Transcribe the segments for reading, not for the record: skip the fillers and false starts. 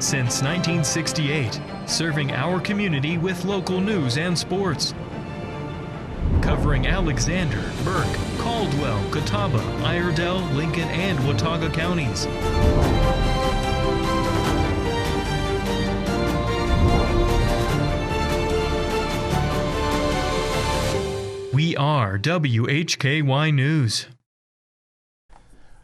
Since 1968, serving our community with local news and sports. Covering Alexander, Burke, Caldwell, Catawba, Iredell, Lincoln, and Watauga counties. We are WHKY News.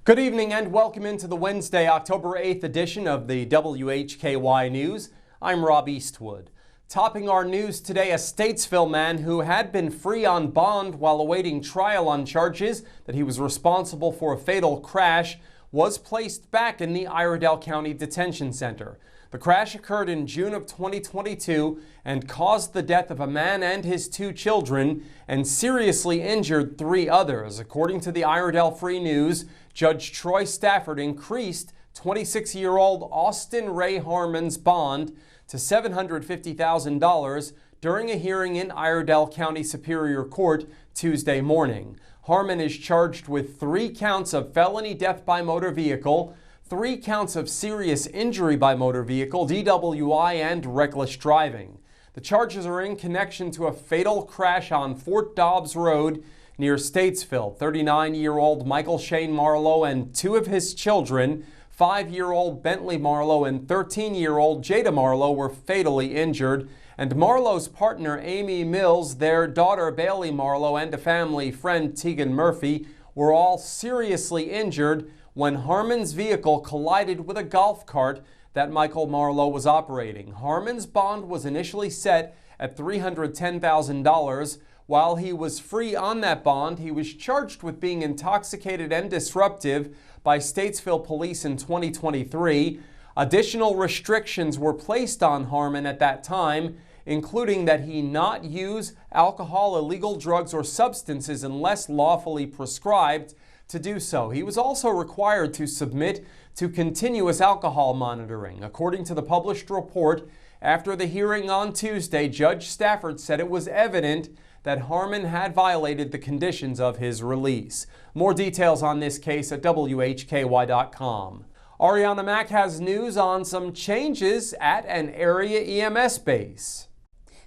Good evening and welcome into the Wednesday, October 8th edition of the WHKY News. I'm Rob Eastwood. Topping our news today, a Statesville man who had been free on bond while awaiting trial on charges that he was responsible for a fatal crash was placed back in the Iredell County Detention Center. The crash occurred in June of 2022 and caused the death of a man and his 2 children and seriously injured 3 others. According to the Iredell Free News, Judge Troy Stafford increased 26-year-old Austin Ray Harmon's bond to $750,000 during a hearing in Iredell County Superior Court Tuesday morning. Harmon is charged with 3 counts of felony death by motor vehicle, 3 counts of serious injury by motor vehicle, DWI, and reckless driving. The charges are in connection to a fatal crash on Fort Dobbs Road near Statesville. 39-year-old Michael Shane Marlowe and 2 of his children, 5-year-old Bentley Marlowe and 13-year-old Jada Marlowe, were fatally injured. And Marlowe's partner, Amy Mills, their daughter Bailey Marlowe, and a family friend, Tegan Murphy, were all seriously injured when Harmon's vehicle collided with a golf cart that Michael Marlowe was operating. Harmon's bond was initially set at $310,000. While he was free on that bond, he was charged with being intoxicated and disruptive by Statesville police in 2023. Additional restrictions were placed on Harmon at that time, including that he not use alcohol, illegal drugs, or substances unless lawfully prescribed to do so. He was also required to submit to continuous alcohol monitoring. According to the published report, after the hearing on Tuesday, Judge Stafford said it was evident that Harmon had violated the conditions of his release. More details on this case at WHKY.com. Arianna Mack has news on some changes at an area EMS base.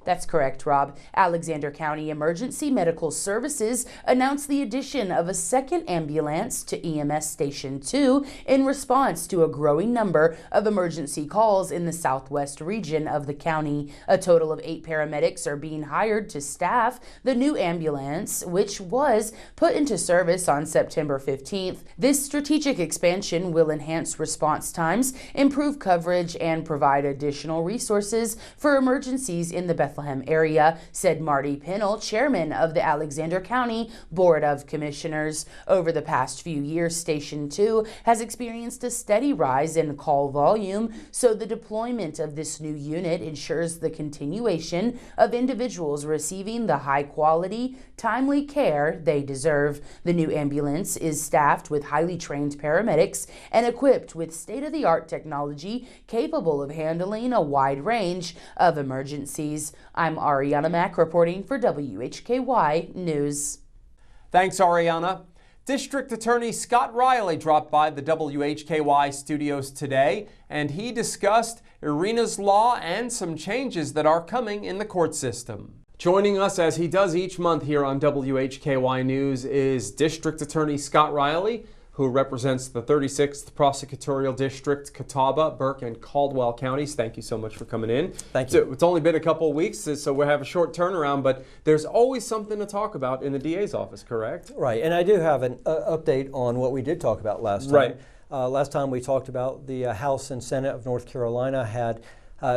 That's correct, Rob. Alexander County Emergency Medical Services announced the addition of a second ambulance to EMS Station 2 in response to a growing number of emergency calls in the southwest region of the county. A total of 8 paramedics are being hired to staff the new ambulance, which was put into service on September 15th. This strategic expansion will enhance response times, improve coverage, and provide additional resources for emergencies in the Bethlehem area, said Marty Pennell, chairman of the Alexander County Board of Commissioners. Over the past few years, Station 2 has experienced a steady rise in call volume, so the deployment of this new unit ensures the continuation of individuals receiving the high-quality, timely care they deserve. The new ambulance is staffed with highly trained paramedics and equipped with state-of-the-art technology capable of handling a wide range of emergencies. I'm Arianna Mack reporting for WHKY News. Thanks, Arianna. District Attorney Scott Reilly dropped by the WHKY studios today, and he discussed Iryna's law and some changes that are coming in the court system. Joining us, as he does each month here on WHKY News, is District Attorney Scott Reilly, who represents the 36th Prosecutorial District, Catawba, Burke, and Caldwell counties. Thank you so much for coming in. Thank you. So it's only been a couple of weeks, so we have a short turnaround, but there's always something to talk about in the DA's office, correct? Right, and I do have an update on what we did talk about last time. Right. Last time we talked about the House and Senate of North Carolina had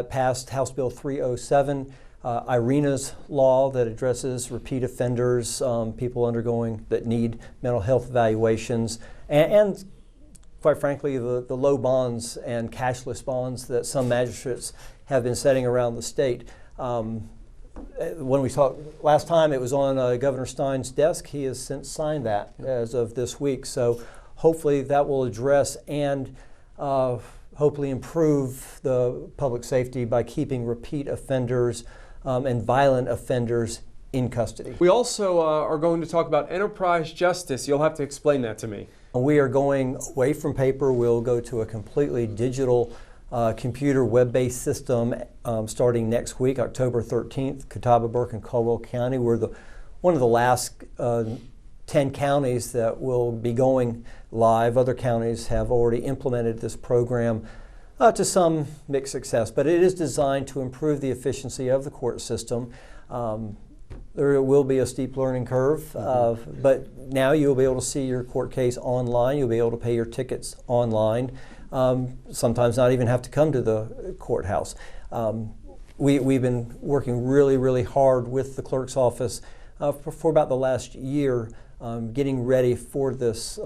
passed House Bill 307, Iryna's law that addresses repeat offenders, people that need mental health evaluations, and quite frankly, the low bonds and cashless bonds that some magistrates have been setting around the state. When we talked last time, it was on Governor Stein's desk. He has since signed that as of this week. So hopefully that will address and hopefully improve the public safety by keeping repeat offenders and violent offenders in custody. We also are going to talk about enterprise justice. You'll have to explain that to me. We are going away from paper. We'll go to a completely digital computer web-based system starting next week, October 13th. Catawba, Burke, and Caldwell County were one of the last 10 counties that will be going live. Other counties have already implemented this program to some mixed success, but it is designed to improve the efficiency of the court system. There will be a steep learning curve, but now you'll be able to see your court case online. You'll be able to pay your tickets online. Sometimes not even have to come to the courthouse. We've been working really, really hard with the clerk's office for about the last year, getting ready for this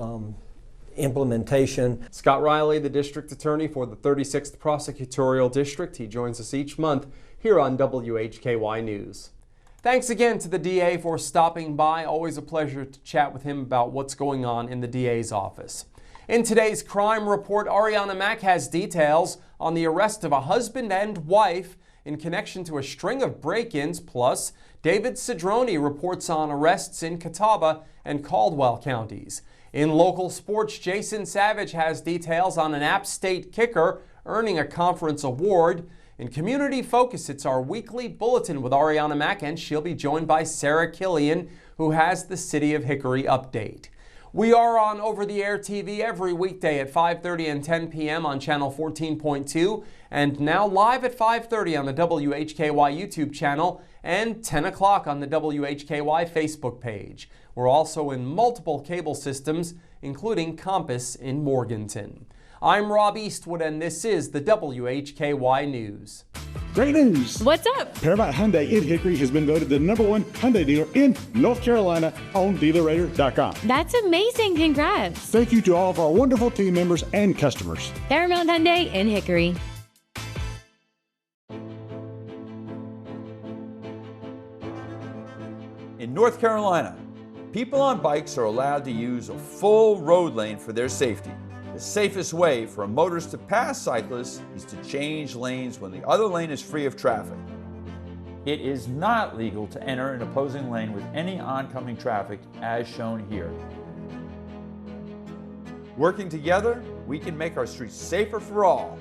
implementation. Scott Reilly, the District Attorney for the 36th Prosecutorial District. He joins us each month here on WHKY News. Thanks again to the DA for stopping by. Always a pleasure to chat with him about what's going on in the DA's office. In today's crime report, Arianna Mack has details on the arrest of a husband and wife in connection to a string of break-ins, plus David Cedrone reports on arrests in Catawba and Caldwell counties. In local sports, Jason Savage has details on an App State kicker earning a conference award. In Community Focus, it's our weekly bulletin with Arianna Mack, and she'll be joined by Sarah Killian, who has the City of Hickory update. We are on over-the-air TV every weekday at 5:30 and 10 p.m. on channel 14.2, and now live at 5:30 on the WHKY YouTube channel and 10 o'clock on the WHKY Facebook page. We're also in multiple cable systems, including Compass in Morganton. I'm Rob Eastwood, and this is the WHKY News. Great news! What's up? Paramount Hyundai in Hickory has been voted the #1 Hyundai dealer in North Carolina on DealerRater.com. That's amazing. Congrats. Thank you to all of our wonderful team members and customers. Paramount Hyundai in Hickory. In North Carolina, people on bikes are allowed to use a full road lane for their safety. The safest way for a motorist to pass cyclists is to change lanes when the other lane is free of traffic. It is not legal to enter an opposing lane with any oncoming traffic as shown here. Working together, we can make our streets safer for all.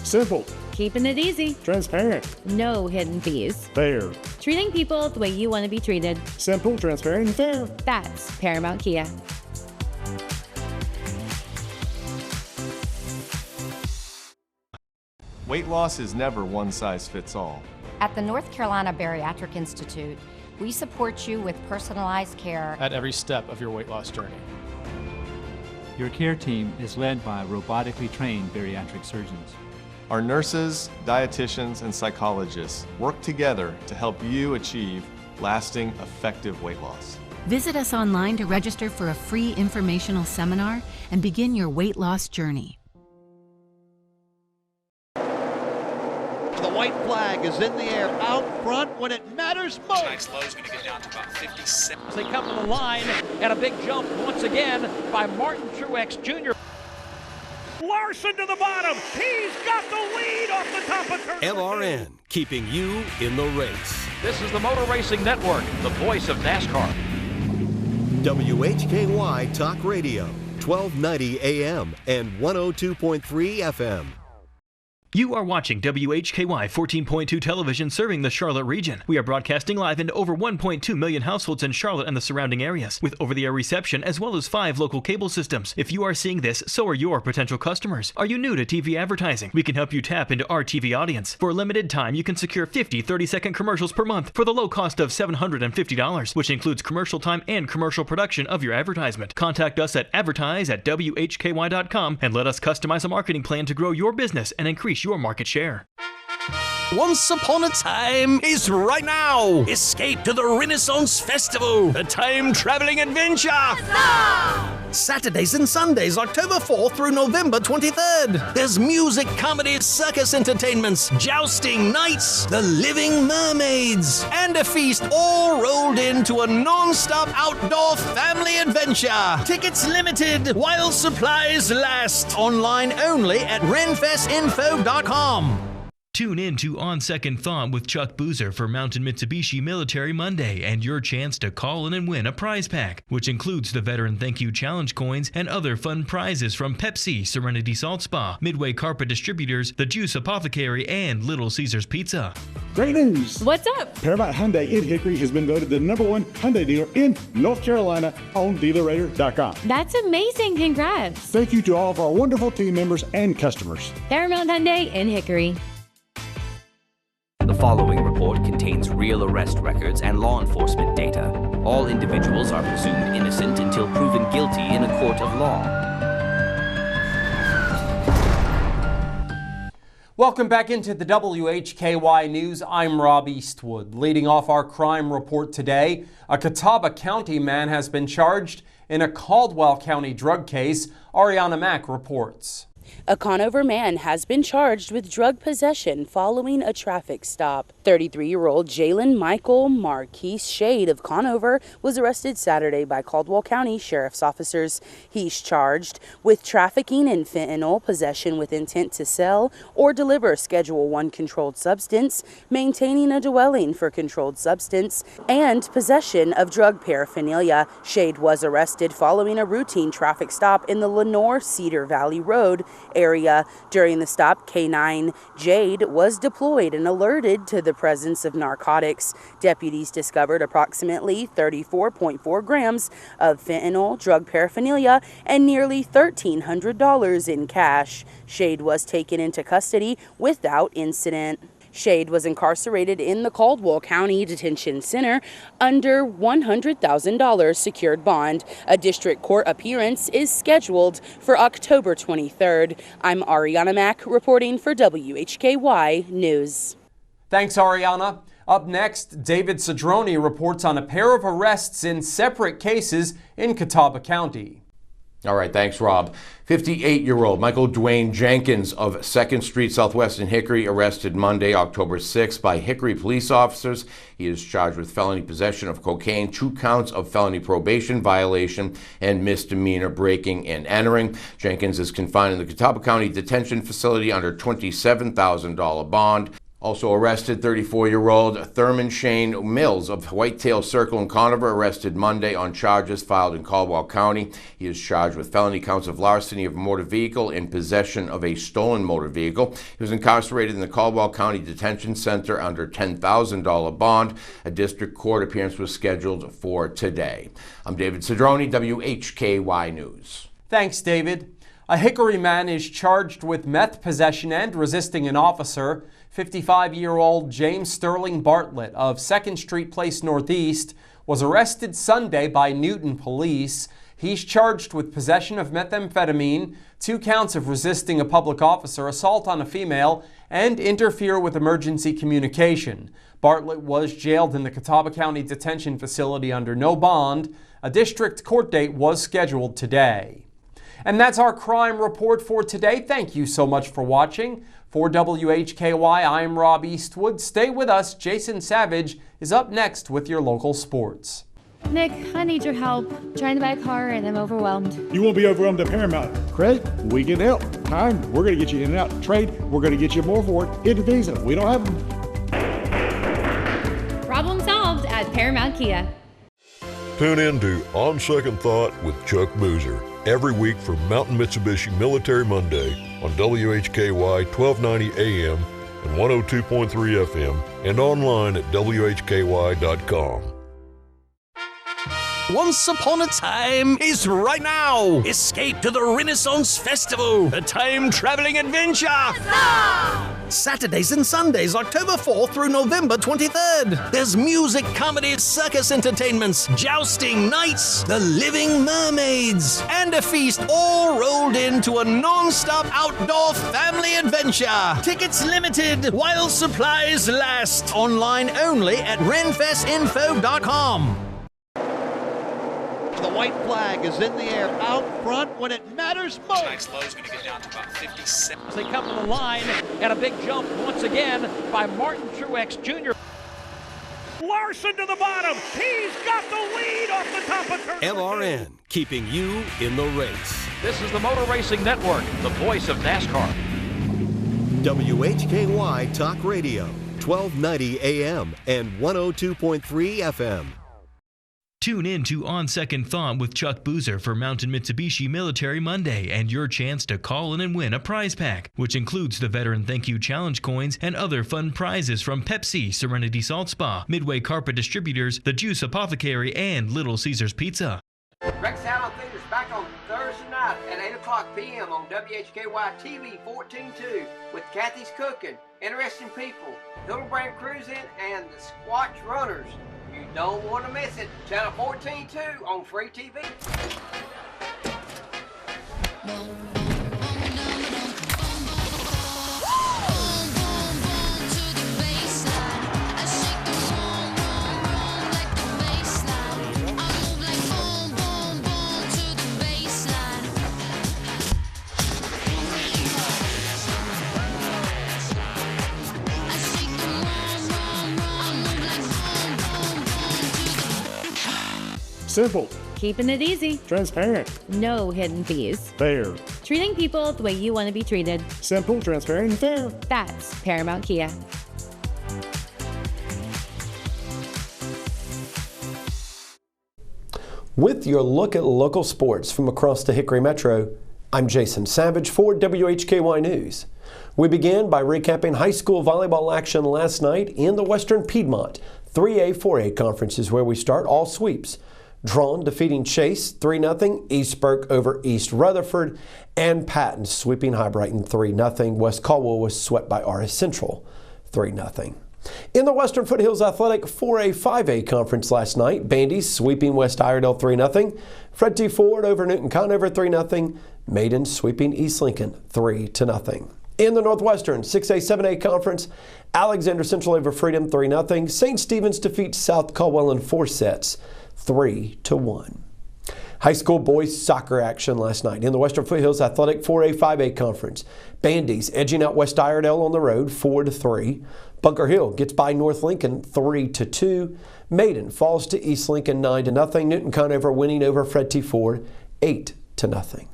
Simple. Keeping it easy. Transparent. No hidden fees. Fair. Treating people the way you want to be treated. Simple, transparent, and fair. That's Paramount Kia. Weight loss is never one size fits all. At the North Carolina Bariatric Institute, we support you with personalized care at every step of your weight loss journey. Your care team is led by robotically trained bariatric surgeons. Our nurses, dietitians, and psychologists work together to help you achieve lasting, effective weight loss. Visit us online to register for a free informational seminar and begin your weight loss journey. The white flag is in the air out front when it matters most. Tonight's low is going to get down to about 56. They come to the line, and a big jump once again by Martin Truex Jr. Larson to the bottom. He's got the lead off the top of turn. LRN, keeping you in the race. This is the Motor Racing Network, the voice of NASCAR. WHKY Talk Radio, 1290 AM and 102.3 FM. You are watching WHKY 14.2 television serving the Charlotte region. We are broadcasting live into over 1.2 million households in Charlotte and the surrounding areas, with over-the-air reception as well as 5 local cable systems. If you are seeing this, so are your potential customers. Are you new to TV advertising? We can help you tap into our TV audience. For a limited time, you can secure 50 30-second commercials per month for the low cost of $750, which includes commercial time and commercial production of your advertisement. Contact us at advertise@WHKY.com and let us customize a marketing plan to grow your business and increase your market share. Once upon a time is right now. Escape to the Renaissance Festival, a time-traveling adventure. Saturdays and Sundays, October 4th through November 23rd. There's music, comedy, circus entertainments, jousting, nights, the living mermaids, and a feast all rolled into a non-stop outdoor family adventure. Tickets limited while supplies last. Online only at renfestinfo.com. Tune in to On Second Thought with Chuck Boozer for Mountain Mitsubishi Military Monday and your chance to call in and win a prize pack, which includes the Veteran Thank You Challenge coins and other fun prizes from Pepsi, Serenity Salt Spa, Midway Carpet Distributors, The Juice Apothecary, and Little Caesars Pizza. Great news! What's up? Paramount Hyundai in Hickory has been voted the #1 Hyundai dealer in North Carolina on DealerRater.com. That's amazing. Congrats. Thank you to all of our wonderful team members and customers. Paramount Hyundai in Hickory. The following report contains real arrest records and law enforcement data. All individuals are presumed innocent until proven guilty in a court of law. Welcome back into the WHKY News. I'm Rob Eastwood. Leading off our crime report today, a Catawba County man has been charged in a Caldwell County drug case. Arianna Mack reports. A Conover man has been charged with drug possession following a traffic stop. 33-year-old Jalen Michael Marquise Shade of Conover was arrested Saturday by Caldwell County Sheriff's officers. He's charged with trafficking in fentanyl, possession with intent to sell or deliver Schedule I controlled substance, maintaining a dwelling for controlled substance, and possession of drug paraphernalia. Shade was arrested following a routine traffic stop in the Lenore-Cedar Valley Road area. During the stop, K9 Jade was deployed and alerted to the presence of narcotics. Deputies discovered approximately 34.4 grams of fentanyl, drug paraphernalia, and nearly $1,300 in cash. Shade was taken into custody without incident. Shade was incarcerated in the Caldwell County Detention Center under $100,000 secured bond. A district court appearance is scheduled for October 23rd. I'm Arianna Mack reporting for WHKY News. Thanks, Arianna. Up next, David Cedrone reports on a pair of arrests in separate cases in Catawba County. All right, thanks, Rob. 58-year-old Michael Dwayne Jenkins of 2nd Street Southwest in Hickory arrested Monday, October 6th by Hickory police officers. He is charged with felony possession of cocaine, 2 counts of felony probation violation, and misdemeanor breaking and entering. Jenkins is confined in the Catawba County Detention Facility under $27,000 bond. Also arrested, 34-year-old Thurman Shane Mills of Whitetail Circle in Conover, arrested Monday on charges filed in Caldwell County. He is charged with felony counts of larceny of a motor vehicle and possession of a stolen motor vehicle. He was incarcerated in the Caldwell County Detention Center under $10,000 bond. A district court appearance was scheduled for today. I'm David Cedrone, WHKY News. Thanks, David. A Hickory man is charged with meth possession and resisting an officer. 55-year-old James Sterling Bartlett of 2nd Street Place Northeast was arrested Sunday by Newton police. He's charged with possession of methamphetamine, 2 counts of resisting a public officer, assault on a female, and interfere with emergency communication. Bartlett was jailed in the Catawba County Detention Facility under no bond. A district court date was scheduled today. And that's our crime report for today. Thank you so much for watching. For WHKY, I'm Rob Eastwood. Stay with us. Jason Savage is up next with your local sports. Nick, I need your help. Trying to buy a car and I'm overwhelmed. You won't be overwhelmed at Paramount. Credit, we can help. Time, we're going to get you in and out. Trade, we're going to get you more for it. Hidden Visa, we don't have them. Problem solved at Paramount Kia. Tune in to On Second Thought with Chuck Boozer every week from Mountain Mitsubishi Military Monday on WHKY 1290 AM and 102.3 FM and online at WHKY.com. Once upon a time is right now. Escape to the Renaissance Festival, a time-traveling adventure. Saturdays and Sundays, October 4th through November 23rd. There's music, comedy, circus entertainments, jousting, nights, the living mermaids, and a feast all rolled into a non-stop outdoor family adventure. Tickets limited while supplies last. Online only at renfestinfo.com. The white flag is in the air out front when it matters most. Tonight's low is going to get down to about 57. As they come to the line, and a big jump once again by Martin Truex Jr. Larson to the bottom. He's got the lead off the top of turn. LRN, keeping you in the race. This is the Motor Racing Network, the voice of NASCAR. WHKY Talk Radio, 1290 AM and 102.3 FM. Tune in to On Second Thought with Chuck Boozer for Mountain Mitsubishi Military Monday and your chance to call in and win a prize pack, which includes the Veteran Thank You Challenge coins and other fun prizes from Pepsi, Serenity Salt Spa, Midway Carpet Distributors, The Juice Apothecary, and Little Caesars Pizza. Rex Allen Theater's back on Thursday night at 8 o'clock p.m. on WHKY TV 14.2 with Kathy's Cooking, Interesting People, Hildebrand Cruising, and the Squatch Runners. You don't want to miss it. Channel 14.2 on free TV. Simple. Keeping it easy. Transparent. No hidden fees. Fair. Treating people the way you want to be treated. Simple, transparent, and fair. That's Paramount Kia. With your look at local sports from across the Hickory Metro, I'm Jason Savage for WHKY News. We began by recapping high school volleyball action last night in the Western Piedmont 3A, 4A conferences where we start all sweeps. Drawn defeating Chase 3-0, East Burke over East Rutherford, and Patton sweeping High Brighton 3-0. West Caldwell was swept by RS Central 3-0. In the Western Foothills Athletic 4A, 5A conference last night, Bandy's sweeping West Iredell 3-0, Fred T. Ford over Newton Conover 3-0, Maiden sweeping East Lincoln 3-0. In the Northwestern 6A, 7A conference, Alexander Central over Freedom 3-0, St. Stephen's defeats South Caldwell in 4 sets 3-1. High school boys soccer action last night in the Western Foothills Athletic 4A, 5A conference. Bandy's edging out West Iredell on the road 4-3. Bunker Hill gets by North Lincoln 3-2. Maiden falls to East Lincoln 9-0. Newton Conover winning over Fred T. Ford 8-0.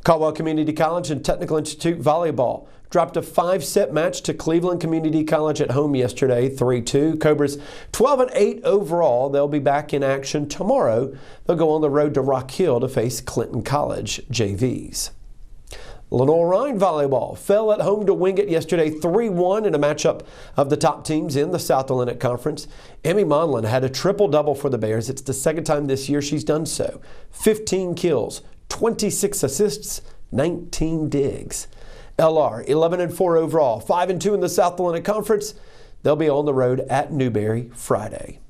Caldwell Community College and Technical Institute volleyball dropped a 5-set match to Cleveland Community College at home yesterday, 3-2. Cobras 12-8 overall. They'll be back in action tomorrow. They'll go on the road to Rock Hill to face Clinton College JVs. Lenore-Rhine volleyball fell at home to Wingate yesterday 3-1 in a matchup of the top teams in the South Atlantic Conference. Emmy Monlin had a triple-double for the Bears. It's the second time this year she's done so. 15 kills, 26 assists, 19 digs. LR 11-4 overall, 5-2 in the South Atlantic Conference. They'll be on the road at Newberry Friday.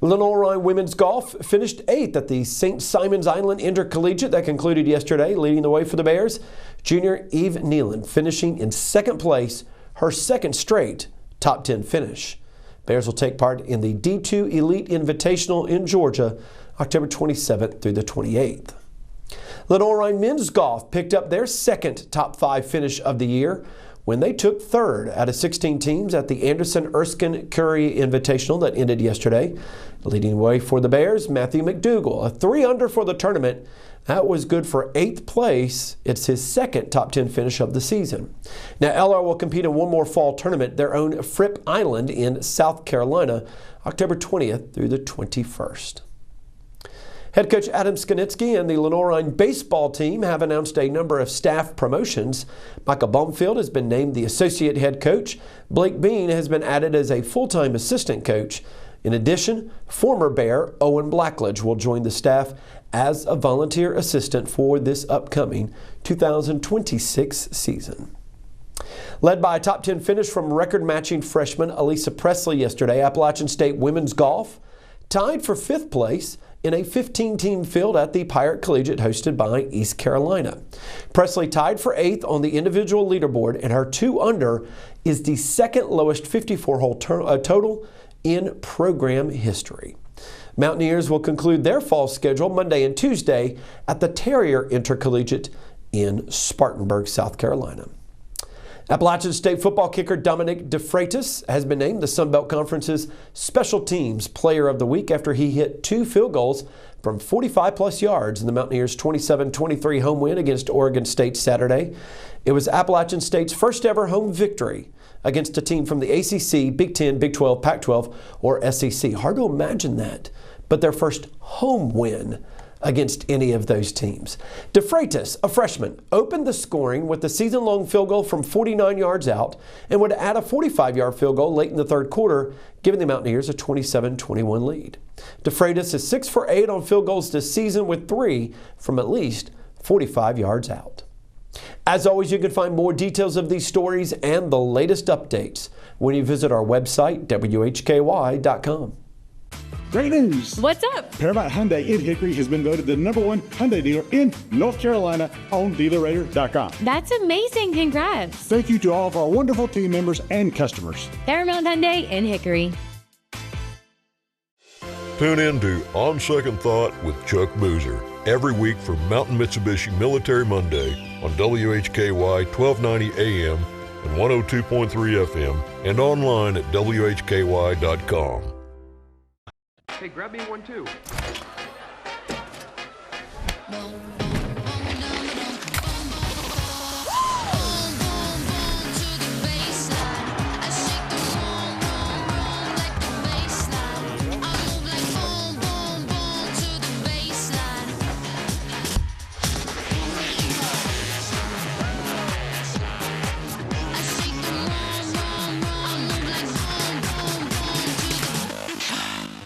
Lenore-Rhine women's golf finished 8th at the St. Simons Island Intercollegiate that concluded yesterday, leading the way for the Bears. Junior Eve Nealon finishing in 2nd place, her 2nd straight top 10 finish. Bears will take part in the D2 Elite Invitational in Georgia, October 27th through the 28th. Lenore-Rhine men's golf picked up their 2nd top 5 finish of the year when they took 3rd out of 16 teams at the Anderson Erskine Curry Invitational that ended yesterday. Leading the way for the Bears, Matthew McDougall, a 3-under for the tournament. That was good for 8th place. It's his 2nd top 10 finish of the season. Now LR will compete in one more fall tournament, their own Fripp Island in South Carolina, October 20th through the 21st. Head coach Adam Skanitsky and the Lenore-Rhine baseball team have announced a number of staff promotions. Michael Baumfield has been named the associate head coach. Blake Bean has been added as a full-time assistant coach. In addition, former Bear Owen Blackledge will join the staff as a volunteer assistant for this upcoming 2026 season. Led by a top 10 finish from record-matching freshman Elisa Presley yesterday, Appalachian State women's golf tied for 5th place in a 15-team field at the Pirate Collegiate hosted by East Carolina. Presley tied for 8th on the individual leaderboard, and her 2-under is the 2nd lowest 54-hole total in program history. Mountaineers will conclude their fall schedule Monday and Tuesday at the Terrier Intercollegiate in Spartanburg, South Carolina. Appalachian State football kicker Dominic DeFreitas has been named the Sun Belt Conference's Special Teams Player of the Week after he hit 2 field goals from 45-plus yards in the Mountaineers' 27-23 home win against Oregon State Saturday. It was Appalachian State's first ever home victory against a team from the ACC, Big Ten, Big 12, Pac-12, or SEC. Hard to imagine that, but their first home win against any of those teams. DeFreitas, a freshman, opened the scoring with the season-long field goal from 49 yards out and would add a 45-yard field goal late in the third quarter, giving the Mountaineers a 27-21 lead. DeFreitas is 6 for 8 on field goals this season with 3 from at least 45 yards out. As always, you can find more details of these stories and the latest updates when you visit our website, WHKY.com. Great news! What's up? Paramount Hyundai in Hickory has been voted the #1 Hyundai dealer in North Carolina on DealerRater.com. That's amazing. Congrats. Thank you to all of our wonderful team members and customers. Paramount Hyundai in Hickory. Tune in to On Second Thought with Chuck Boozer every week from Mountain Mitsubishi Military Monday on WHKY 1290 AM and 102.3 FM and online at WHKY.com. Hey, grab me one too.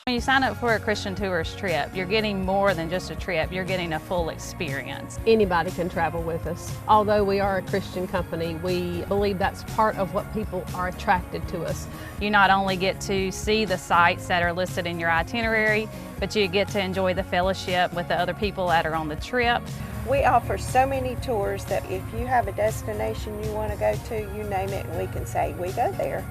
When you sign up for a Christian tourist trip, you're getting more than just a trip, you're getting a full experience. Anybody can travel with us. Although we are a Christian company, we believe that's part of what people are attracted to us. You not only get to see the sites that are listed in your itinerary, but you get to enjoy the fellowship with the other people that are on the trip. We offer so many tours that if you have a destination you want to go to, you name it, and we can say, we go there.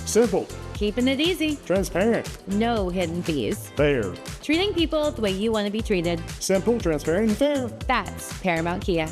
Simple. Keeping it easy. Transparent. No hidden fees. Fair. Treating people the way you want to be treated. Simple, transparent, and fair. That's Paramount Kia.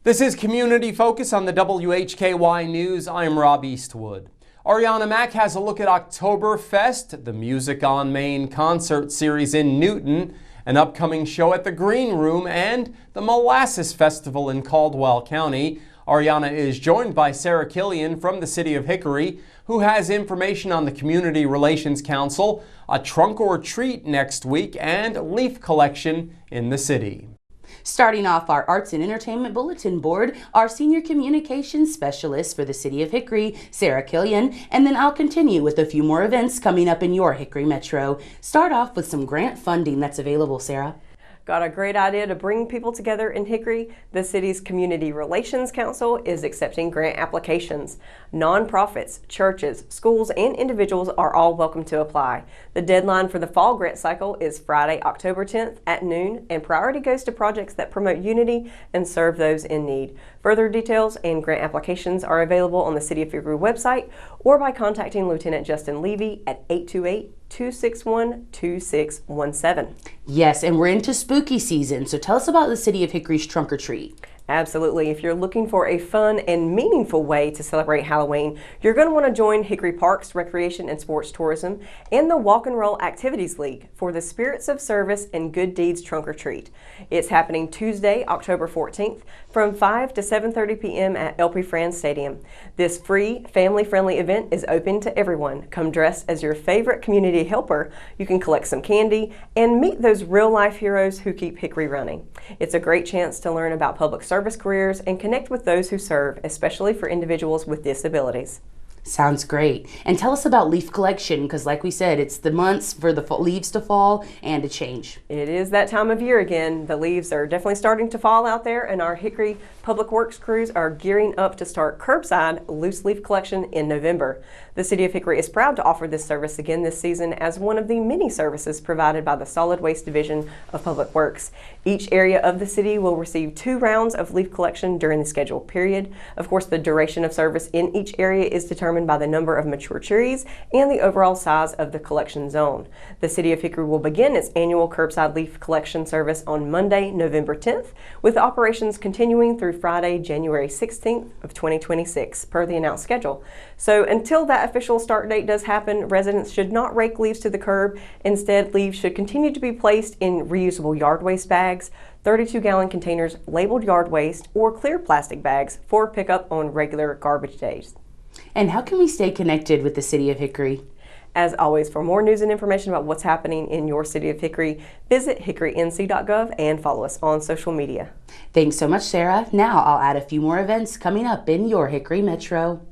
This is Community Focus on the WHKY News. I'm Rob Eastwood. Arianna Mack has a look at Oktoberfest, the Music on Main concert series in Newton, an upcoming show at the Green Room, and the Molasses Festival in Caldwell County. Arianna is joined by Sarah Killian from the City of Hickory, who has information on the Community Relations Council, a trunk or treat next week, and leaf collection in the city. Starting off our Arts and Entertainment Bulletin Board, our Senior Communications Specialist for the City of Hickory, Sarah Killian, and then I'll continue with a few more events coming up in your Hickory Metro. Start off with some grant funding that's available, Sarah. Got a great idea to bring people together in Hickory? The city's Community Relations Council is accepting grant applications. Nonprofits, churches, schools, and individuals are all welcome to apply. The deadline for the fall grant cycle is Friday, October 10th at noon, and priority goes to projects that promote unity and serve those in need. Further details and grant applications are available on the City of Hickory website or by contacting Lieutenant Justin Levy at 828-261-2617. Yes, and we're into spooky season, so tell us about the City of Hickory's Trunk or Treat. Absolutely. If you're looking for a fun and meaningful way to celebrate Halloween, you're going to want to join Hickory Parks, Recreation and Sports Tourism and the Walk and Roll Activities League for the Spirits of Service and Good Deeds Trunk or Treat. It's happening Tuesday, October 14th from 5 to 7:30 p.m. at LP Franz Stadium. This free, family-friendly event is open to everyone. Come dressed as your favorite community helper. You can collect some candy and meet those real-life heroes who keep Hickory running. It's a great chance to learn about public service careers and connect with those who serve, especially for individuals with disabilities. Sounds great. And tell us about leaf collection, because like we said, it's the months for the leaves to fall and to change. It is that time of year again. The leaves are definitely starting to fall out there, and our Hickory Public Works crews are gearing up to start curbside loose leaf collection in November. The City of Hickory is proud to offer this service again this season as one of the many services provided by the Solid Waste Division of Public Works. Each area of the city will receive 2 rounds of leaf collection during the scheduled period. Of course, the duration of service in each area is determined by the number of mature trees and the overall size of the collection zone. The City of Hickory will begin its annual curbside leaf collection service on Monday, November 10th, with operations continuing through Friday, January 16th of 2026, per the announced schedule. So until that official start date does happen, residents should not rake leaves to the curb. Instead, leaves should continue to be placed in reusable yard waste bags, 32-gallon containers labeled yard waste, or clear plastic bags for pickup on regular garbage days. And how can we stay connected with the City of Hickory? As always, for more news and information about what's happening in your City of Hickory, visit hickorync.gov and follow us on social media. Thanks so much, Sarah. Now I'll add a few more events coming up in your Hickory Metro.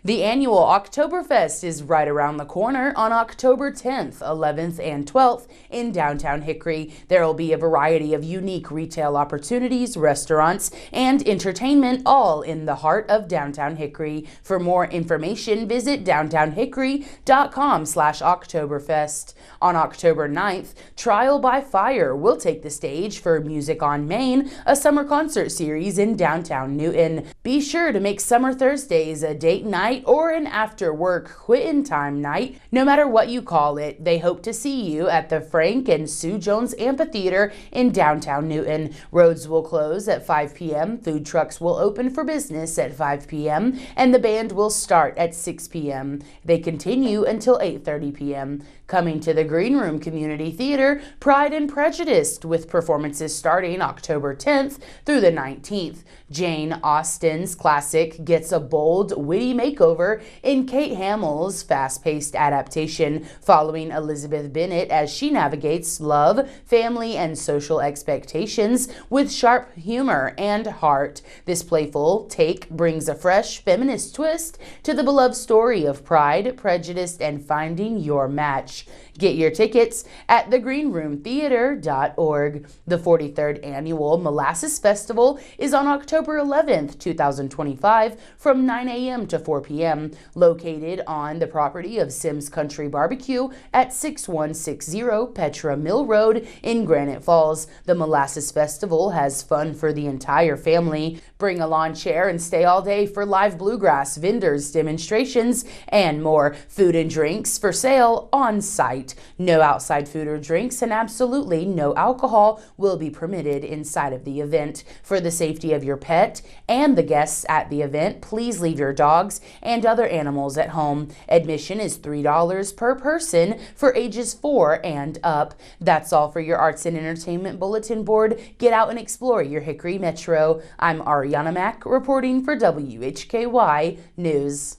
The annual Oktoberfest is right around the corner on October 10th, 11th, and 12th in downtown Hickory. There will be a variety of unique retail opportunities, restaurants, and entertainment, all in the heart of downtown Hickory. For more information, visit downtownhickory.com/Oktoberfest. On October 9th, Trial by Fire will take the stage for Music on Main, a summer concert series in downtown Newton. Be sure to make Summer Thursdays a date night or an after-work quit-in time night. No matter what you call it, they hope to see you at the Frank and Sue Jones Amphitheater in downtown Newton. Roads will close at 5 p.m., food trucks will open for business at 5 p.m., and the band will start at 6 p.m. They continue until 8:30 p.m. Coming to the Green Room Community Theater, Pride and Prejudice, with performances starting October 10th through the 19th. Jane Austen's classic gets a bold, witty makeover in Kate Hamill's fast-paced adaptation, following Elizabeth Bennet as she navigates love, family, and social expectations with sharp humor and heart. This playful take brings a fresh feminist twist to the beloved story of pride, prejudice, and finding your match. Get your tickets at thegreenroomtheater.org. The 43rd annual Molasses Festival is on October 11th, 2025 from 9 a.m. to 4 p.m. located on the property of Sims Country Barbecue at 6160 Petra Mill Road in Granite Falls. The Molasses Festival has fun for the entire family. Bring a lawn chair and stay all day for live bluegrass, vendors, demonstrations, and more. Food and drinks for sale on site. No outside food or drinks and absolutely no alcohol will be permitted inside of the event. For the safety of your pet and the guests at the event, please leave your dogs and other animals at home. Admission is $3 per person for ages 4 and up. That's all for your Arts and Entertainment Bulletin Board. Get out and explore your Hickory Metro. I'm Arianna Mack reporting for WHKY News.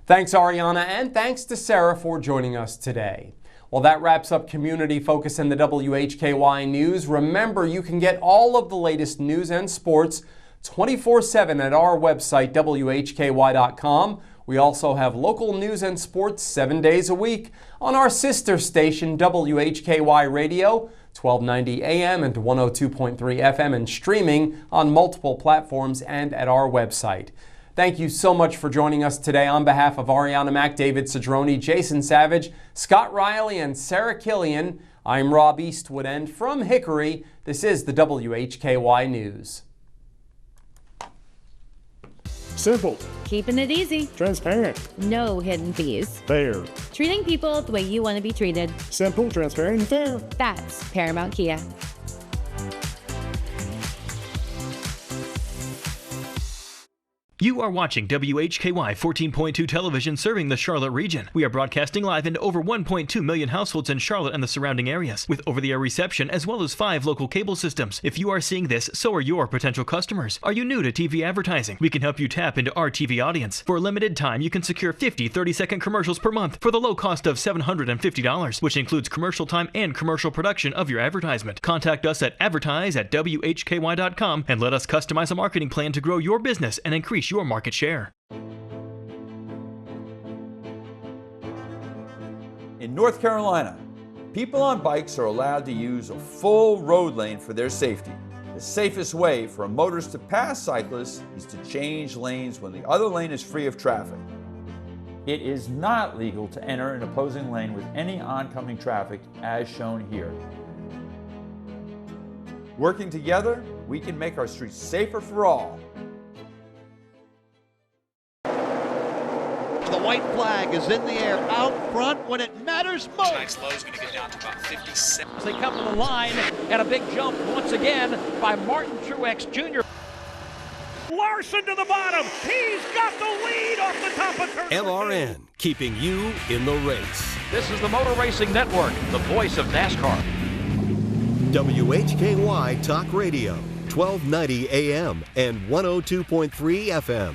Thanks, Arianna, and thanks to Sarah for joining us today. Well, that wraps up Community Focus in the WHKY News. Remember, you can get all of the latest news and sports 24/7 at our website, WHKY.com. We also have local news and sports 7 days a week on our sister station, WHKY Radio, 1290 AM and 102.3 FM, and streaming on multiple platforms and at our website. Thank you so much for joining us today. On behalf of Arianna Mack, David Cedrone, Jason Savage, Scott Reilly, and Sarah Killian, I'm Rob Eastwood, and from Hickory, this is the WHKY News. Simple. Keeping it easy. Transparent. No hidden fees. Fair. Treating people the way you want to be treated. Simple, transparent, and fair. That's Paramount Kia. You are watching WHKY 14.2 television serving the Charlotte region. We are broadcasting live into over 1.2 million households in Charlotte and the surrounding areas, with over-the-air reception as well as 5 local cable systems. If you are seeing this, so are your potential customers. Are you new to TV advertising? We can help you tap into our TV audience. For a limited time, you can secure 50 30-second commercials per month for the low cost of $750, which includes commercial time and commercial production of your advertisement. Contact us at advertise@WHKY.com and let us customize a marketing plan to grow your business and increase your market share. In North Carolina, people on bikes are allowed to use a full road lane for their safety. The safest way for a motorist to pass cyclists is to change lanes when the other lane is free of traffic. It is not legal to enter an opposing lane with any oncoming traffic as shown here. Working together, we can make our streets safer for all. The white flag is in the air out front when it matters most. Tonight's low is going to get down to about 57. As they come to the line, and a big jump once again by Martin Truex Jr. Larson to the bottom. He's got the lead off the top of turn. LRN, keeping you in the race. This is the Motor Racing Network, the voice of NASCAR. WHKY Talk Radio, 1290 AM and 102.3 FM.